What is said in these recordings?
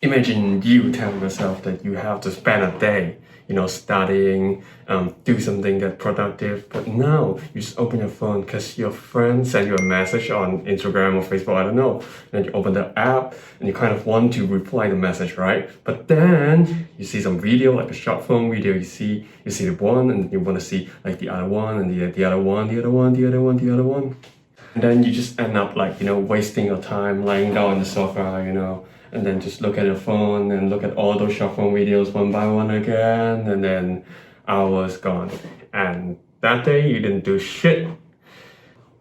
Imagine you tell yourself that you have to spend a day, studying, do something that's productive, but now you just open your phone because your friend sent you a message on Instagram or Facebook, I don't know. Then you open the app and you kind of want to reply the message, right? But then you see some video, like a short form video, you see the one and you want to see like the other one and the other one, the other one, the other one, the other one. And then you just end up like, wasting your time lying down on the sofa, and then just look at your phone and look at all those short form videos one by one again, and then hours gone. And that day you didn't do shit.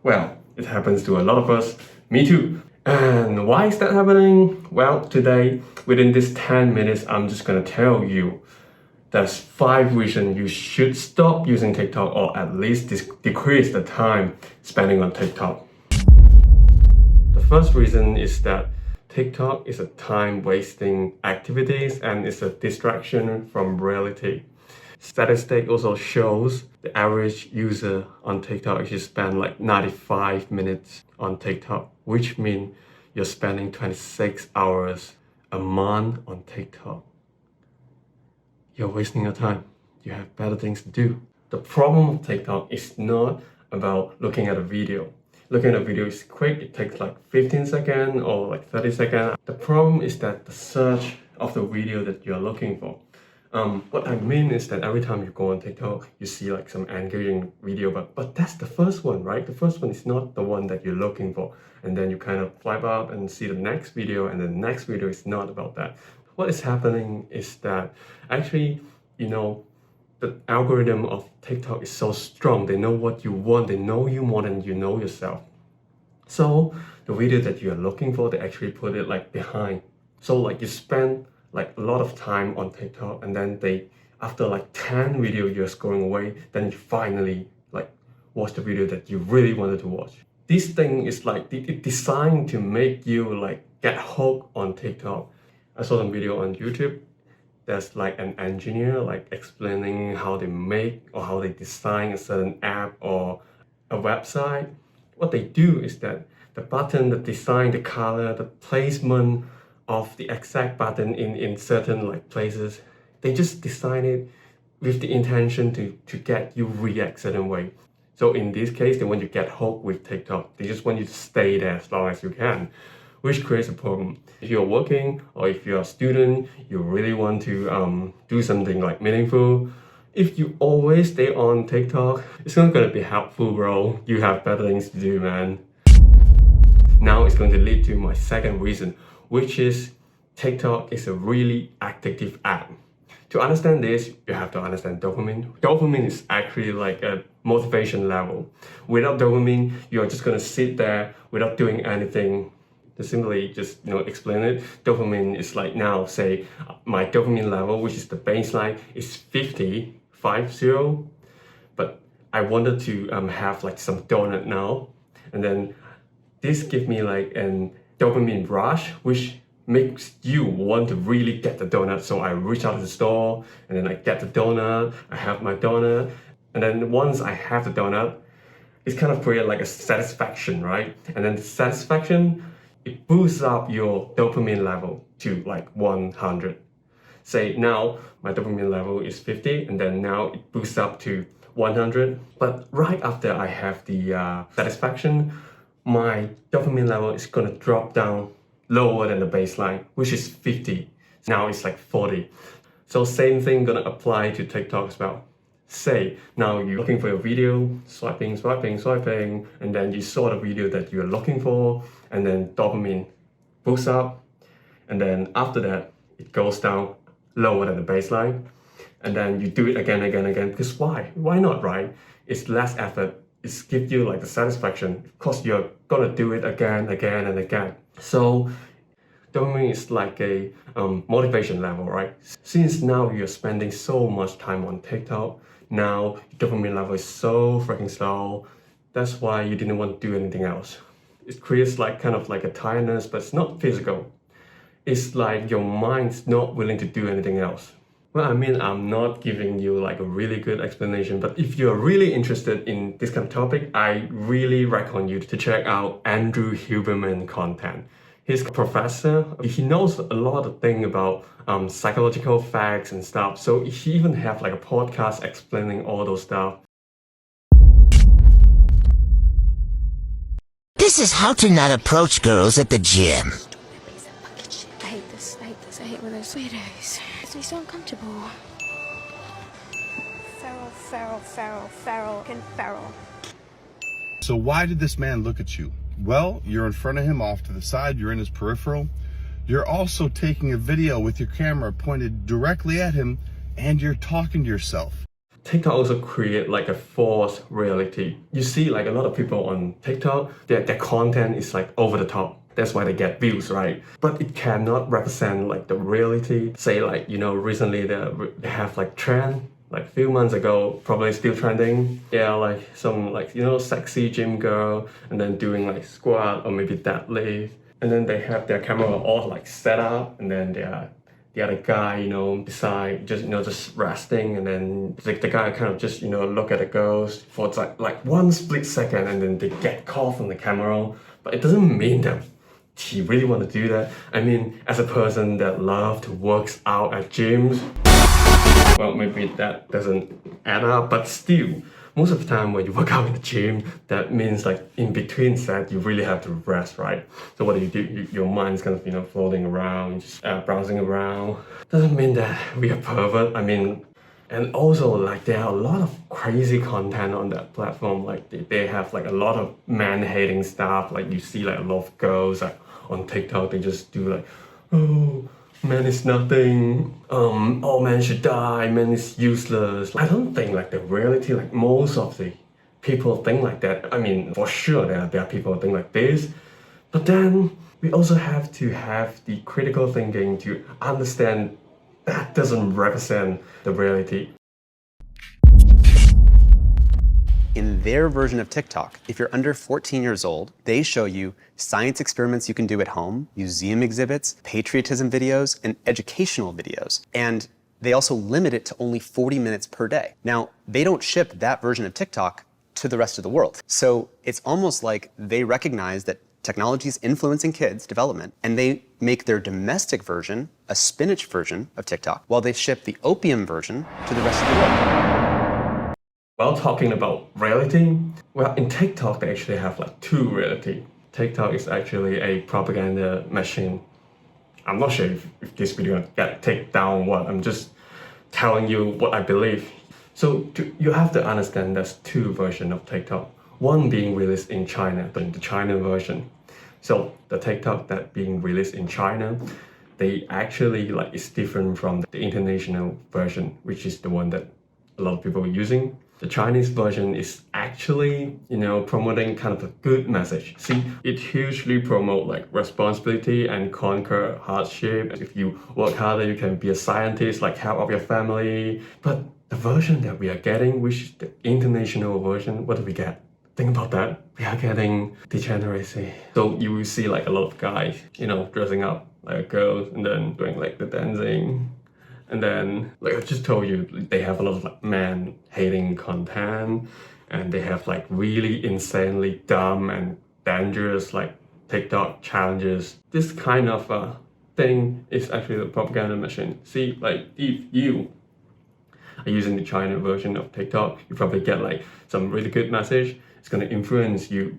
Well, it happens to a lot of us, me too. And why is that happening? Well, today, within this 10 minutes, I'm just gonna tell you there's 5 reasons you should stop using TikTok or at least decrease the time spending on TikTok. The first reason is that TikTok is a time-wasting activities and it's a distraction from reality. Statistic also shows the average user on TikTok actually spend like 95 minutes on TikTok, which means you're spending 26 hours a month on TikTok. You're wasting your time. You have better things to do. The problem of TikTok is not about looking at a video. Looking at a video is quick, it takes like 15 seconds or like 30 seconds. The problem is that the search of the video that you're looking for. What I mean is that every time you go on TikTok, you see like some engaging video, but that's the first one, right? The first one is not the one that you're looking for. And then you kind of swipe up and see the next video, and the next video is not about that. What is happening is that actually, the algorithm of TikTok is so strong. They know what you want. They know you more than you know yourself. So the video that you're looking for, they actually put it like behind. So like you spend like a lot of time on TikTok, and then after like 10 videos you're scrolling away, then you finally like watch the video that you really wanted to watch. This thing is like it's designed to make you like get hooked on TikTok. I saw some video on YouTube. There's like an engineer like explaining how they make or how they design a certain app or a website. What they do is that the button, the design, the color, the placement of the exact button in certain like places, they just design it with the intention to get you react certain way. So in this case, they want you to get hooked with TikTok. They just want you to stay there as long as you can, which creates a problem. If you're working or if you're a student, you really want to do something like meaningful. If you always stay on TikTok, it's not gonna be helpful, bro. You have better things to do, man. Now it's going to lead to my second reason, which is TikTok is a really addictive app. To understand this, you have to understand dopamine. Dopamine is actually like a motivation level. Without dopamine, you're just gonna sit there without doing anything. To simply just explain it, dopamine is like now, say my dopamine level, which is the baseline, is 50, but I wanted to have like some donut now, and then this gives me like an dopamine rush, which makes you want to really get the donut. So I reach out to the store and then I get the donut, I have my donut, and then once I have the donut, it's kind of create like a satisfaction, right? And then the satisfaction, it boosts up your dopamine level to like 100. Say now my dopamine level is 50, and then now it boosts up to 100. But right after I have the satisfaction, my dopamine level is gonna drop down lower than the baseline, which is 50. Now it's like 40. So same thing gonna apply to TikTok as well. Say now you're looking for your video, swiping, and then you saw the video that you're looking for, and then dopamine boosts up, and then after that it goes down lower than the baseline, and then you do it again, because why not, right? It's less effort. It gives you like the satisfaction because you're gonna do it again and again. So dopamine is like a motivation level, right? Since now you're spending so much time on TikTok, now your dopamine level is so freaking slow. That's why you didn't want to do anything else. It creates like kind of like a tiredness, but it's not physical. It's like your mind's not willing to do anything else. Well, I mean, I'm not giving you like a really good explanation, but if you're really interested in this kind of topic, I really recommend you to check out Andrew Huberman content. He's a professor. He knows a lot of things about psychological facts and stuff. So he even have like a podcast explaining all those stuff. This is how to not approach girls at the gym. I hate this. I hate this. I hate when there's weirdos. It's me so uncomfortable. Feral. So why did this man look at you? Well, you're in front of him off to the side, you're in his peripheral. You're also taking a video with your camera pointed directly at him, and you're talking to yourself. TikTok also create like a false reality. You see like a lot of people on TikTok, their content is like over the top. That's why they get views, right? But it cannot represent like the reality. Say like, recently they have like trend, like a few months ago, probably still trending. Yeah, like some like, sexy gym girl and then doing like squat or maybe deadlift. And then they have their camera all like set up and then the other guy, beside just resting, and then the guy kind of just, look at the girls for like 1 split second and then they get caught from the camera. But it doesn't mean that he really want to do that. I mean, as a person that love to work out at gyms, well, maybe that doesn't add up, but still, most of the time when you work out in the gym, that means like in between set, you really have to rest, right? So what do? Your mind's kind of, floating around, just browsing around. Doesn't mean that we are pervert. I mean, and also like there are a lot of crazy content on that platform. Like they have like a lot of man-hating stuff. Like you see like a lot of girls like on TikTok, they just do like, oh, man is nothing, all men should die, man is useless. I don't think like the reality, like most of the people think like that. I mean, for sure there are people who think like this, but then we also have to have the critical thinking to understand that doesn't represent the reality. In their version of TikTok, if you're under 14 years old, they show you science experiments you can do at home, museum exhibits, patriotism videos, and educational videos. And they also limit it to only 40 minutes per day. Now, they don't ship that version of TikTok to the rest of the world. So it's almost like they recognize that technology is influencing kids' development, and they make their domestic version a spinach version of TikTok, while they ship the opium version to the rest of the world. Well, talking about reality, well, in TikTok, they actually have like two reality. TikTok is actually a propaganda machine. I'm not sure if this video will get taken down or what. I'm just telling you what I believe. So you have to understand there's two versions of TikTok. One being released in China, the China version. So the TikTok that being released in China, they actually like it's different from the international version, which is the one that a lot of people are using. The Chinese version is actually, promoting kind of a good message. See, it hugely promote like responsibility and conquer hardship. If you work harder, you can be a scientist, like help out your family. But the version that we are getting, which is the international version, what do we get? Think about that. We are getting degeneracy. So you will see like a lot of guys, dressing up like girls and then doing like the dancing. And then, like I just told you, they have a lot of like man-hating content, and they have like really insanely dumb and dangerous like TikTok challenges. This kind of thing is actually the propaganda machine. See, like if you are using the China version of TikTok, you probably get like some really good message. It's gonna influence you.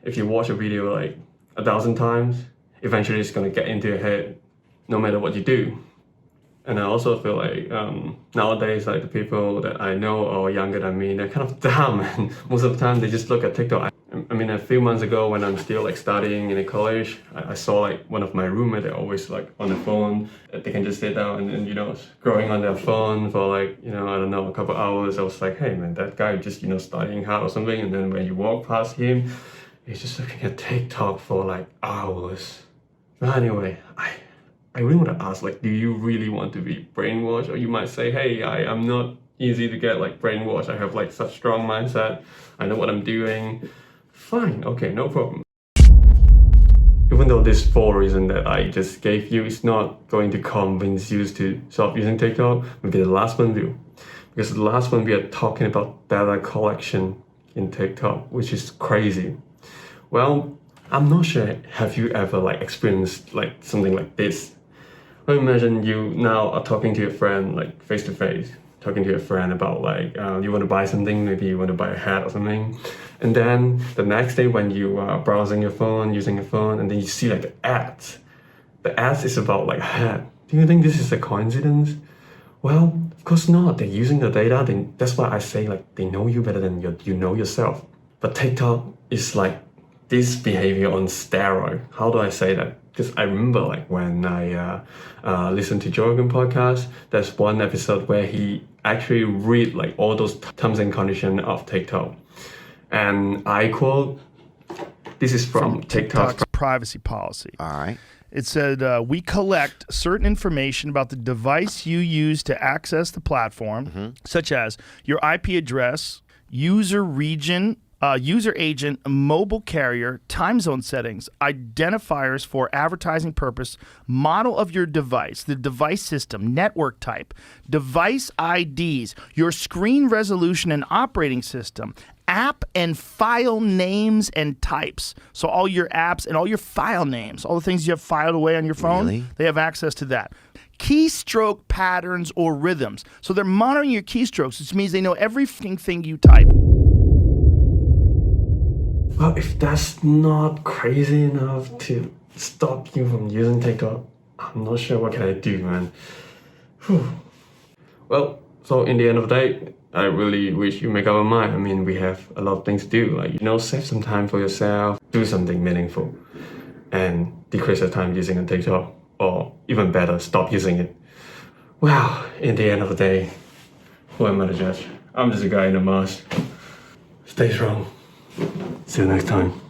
If you watch a video like 1,000 times, eventually it's gonna get into your head, no matter what you do. And I also feel like nowadays, like the people that I know are younger than me, they're kind of dumb. And most of the time, they just look at TikTok. I mean, a few months ago, when I'm still like studying in a college, I saw like one of my roommates. They're always like on the phone. They can just sit down and scrolling on their phone for like I don't know, a couple hours. I was like, hey man, that guy just studying hard or something. And then when you walk past him, he's just looking at TikTok for like hours. But anyway, I really want to ask, like, do you really want to be brainwashed? Or you might say, hey, I'm not easy to get like brainwashed. I have like such strong mindset. I know what I'm doing. Fine, okay, no problem. Even though this 4 reasons that I just gave you is not going to convince you to stop using TikTok, maybe the last one will. Because the last one we are talking about data collection in TikTok, which is crazy. Well, I'm not sure, have you ever like experienced like something like this? Well, imagine you now are talking to your friend like face to face, talking to your friend about like you want to buy something, maybe you want to buy a hat or something, and then the next day when you are browsing your phone, using your phone, and then you see like the ads. The ads is about like a hat. Do you think this is a coincidence? Well, of course not. They're using the data. That's why I say like they know you better than you know yourself. But TikTok is like this behavior on steroid. How do I say that? Because I remember like when I listened to Joe Rogan podcast, there's one episode where he actually read like all those terms and conditions of TikTok. And I quote, this is from TikTok's privacy policy. All right. It said, we collect certain information about the device you use to access the platform, such as your IP address, user region, user agent, mobile carrier, time zone settings, identifiers for advertising purpose, model of your device, the device system, network type, device IDs, your screen resolution and operating system, app and file names and types. So all your apps and all your file names, all the things you have filed away on your phone, Really? they have access to that. Keystroke patterns or rhythms. So they're monitoring your keystrokes, which means they know everything you type. Well, if that's not crazy enough to stop you from using TikTok, I'm not sure what can I do, man. Whew. Well, so in the end of the day, I really wish you make up your mind. I mean, we have a lot of things to do, like, save some time for yourself, do something meaningful, and decrease the time using a TikTok, or even better, stop using it. Well, in the end of the day, who am I to judge? I'm just a guy in a mask. Stay strong. See you next time.